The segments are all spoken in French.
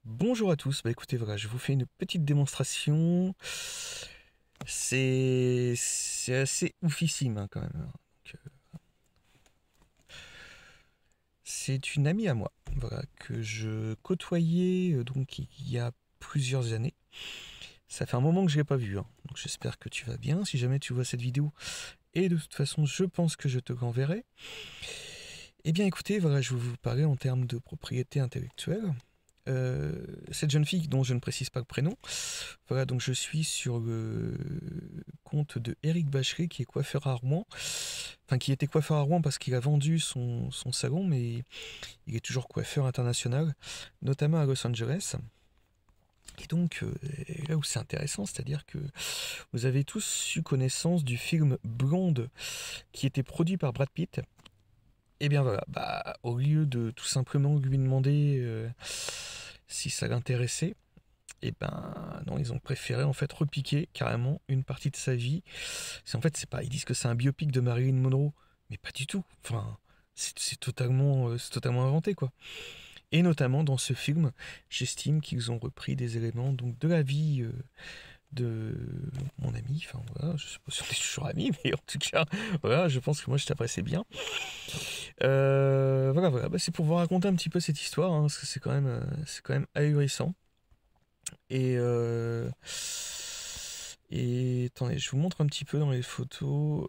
Bonjour à tous, bah écoutez, voilà, je vous fais une petite démonstration. C'est assez oufissime hein, quand même. Donc, c'est une amie à moi, voilà, que je côtoyais donc il y a plusieurs années. Ça fait un moment que je l'ai pas vue, hein. Donc j'espère que tu vas bien. Si jamais tu vois cette vidéo, et de toute façon, je pense que je te l'enverrai. Eh bien, écoutez, voilà, je vais vous parler en termes de propriété intellectuelle. Cette jeune fille dont je ne précise pas le prénom, voilà, donc je suis sur le compte de Eric Bacheret qui est coiffeur à Rouen, enfin qui était coiffeur à Rouen parce qu'il a vendu son salon, mais il est toujours coiffeur international, notamment à Los Angeles. Et donc là où c'est intéressant, c'est-à-dire que vous avez tous eu connaissance du film Blonde qui était produit par Brad Pitt. Et bien voilà, bah, au lieu de tout simplement lui demander si ça l'intéressait, et ben non, ils ont préféré en fait repiquer carrément une partie de sa vie. C'est pas, ils disent que c'est un biopic de Marilyn Monroe, mais pas du tout. Enfin, c'est totalement inventé quoi. Et notamment dans ce film, j'estime qu'ils ont repris des éléments donc de la vie de mon ami. Enfin voilà, je sais pas si on est toujours amis, mais en tout cas, voilà, je pense que moi je t'apprécie bien. Voilà, bah, c'est pour vous raconter un petit peu cette histoire, hein, parce que c'est quand même ahurissant. Et, attendez, je vous montre un petit peu dans les photos.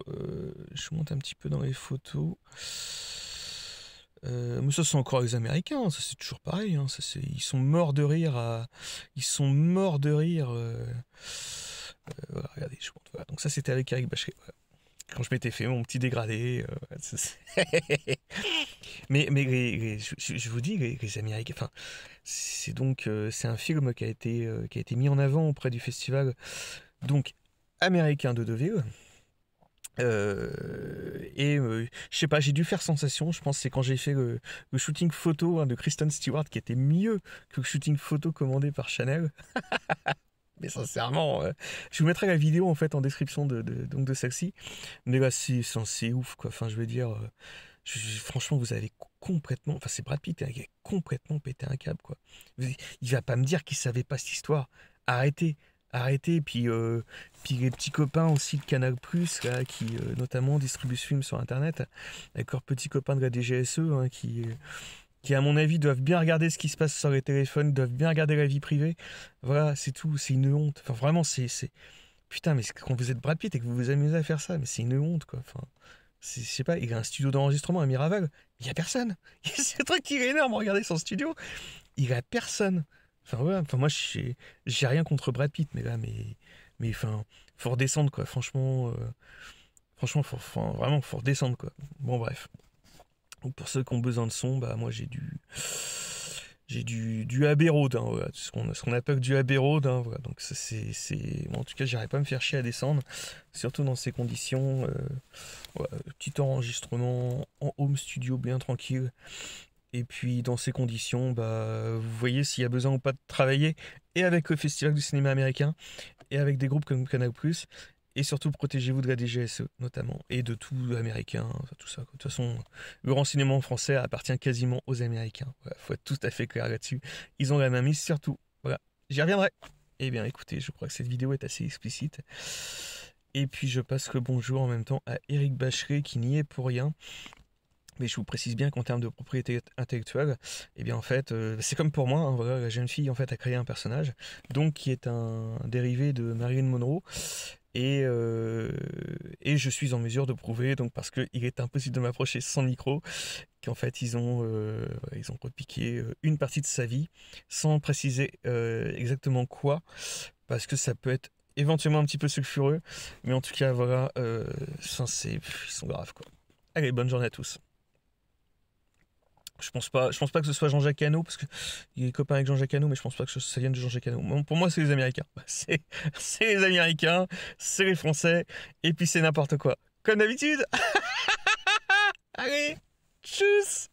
Je vous montre un petit peu dans les photos. Mais ça, c'est encore les Américains, hein, ça c'est toujours pareil. Hein, ils sont morts de rire. Ils sont morts de rire. Voilà, regardez, je vous montre. Voilà. Donc, ça, c'était avec Eric Bacheret. Voilà. Quand je m'étais fait mon petit dégradé. Mais je vous dis, les Américains. Enfin, c'est un film qui a été mis en avant auprès du festival donc américain de Deauville. Je sais pas, j'ai dû faire sensation. Je pense que c'est quand j'ai fait le shooting photo hein, de Kristen Stewart qui était mieux que le shooting photo commandé par Chanel. Mais sincèrement, je vous mettrai la vidéo en fait en description donc de celle-ci. Mais là, c'est ouf quoi. Enfin, je veux dire, franchement, vous avez complètement. Enfin, c'est Brad Pitt, hein, il a complètement pété un câble quoi. Il va pas me dire qu'il savait pas cette histoire. Arrêtez. Arrêtez, puis les petits copains aussi de Canal+, là, qui notamment distribuent ce film sur Internet, avec leurs petits copains de la DGSE, hein, qui à mon avis doivent bien regarder ce qui se passe sur les téléphones, doivent bien regarder la vie privée. Voilà, c'est tout, c'est une honte. Enfin vraiment, putain, mais quand vous êtes Brad Pitt et que vous vous amusez à faire ça, mais c'est une honte quoi. Enfin, je sais pas, il a un studio d'enregistrement à Miraval, il y a personne. C'est le truc qui est énorme, regardez son studio, il a personne. Enfin ouais, enfin moi j'ai rien contre Brad Pitt, mais là mais enfin faut redescendre quoi. Franchement vraiment faut redescendre quoi. Bon bref. Donc pour ceux qui ont besoin de son, bah moi j'ai du Abbey Road, hein, voilà, ce qu'on appelle du Abbey Road, hein, voilà. Donc ça, bon, en tout cas j'arrive pas à me faire chier à descendre, surtout dans ces conditions. Voilà, petit enregistrement en home studio bien tranquille. Et puis dans ces conditions, bah, vous voyez s'il y a besoin ou pas de travailler, et avec le Festival du cinéma américain, et avec des groupes comme Canal+, et surtout protégez-vous de la DGSE notamment, et de tout américain, enfin, tout ça. De toute façon, le renseignement français appartient quasiment aux Américains. Voilà, faut être tout à fait clair là-dessus. Ils ont la main mise sur tout. Voilà, j'y reviendrai. Eh bien écoutez, je crois que cette vidéo est assez explicite. Et puis je passe le bonjour en même temps à Eric Bacheret qui n'y est pour rien. Mais je vous précise bien qu'en termes de propriété intellectuelle, eh bien en fait, c'est comme pour moi, hein, voilà, la jeune fille en fait a créé un personnage, donc qui est un dérivé de Marilyn Monroe, et je suis en mesure de prouver, donc parce qu'il est impossible de m'approcher sans micro, qu'en fait ils ont repiqué une partie de sa vie, sans préciser exactement quoi, parce que ça peut être éventuellement un petit peu sulfureux, mais en tout cas voilà, ils sont graves quoi. Allez, bonne journée à tous. Je pense pas que ce soit Jean-Jacques Hano, parce qu'il est copain avec Jean-Jacques Hano, mais je pense pas que ça vienne de Jean-Jacques Hano. Pour moi, c'est les Américains. C'est les Américains, c'est les Français, et puis c'est n'importe quoi. Comme d'habitude. Allez, tchuss.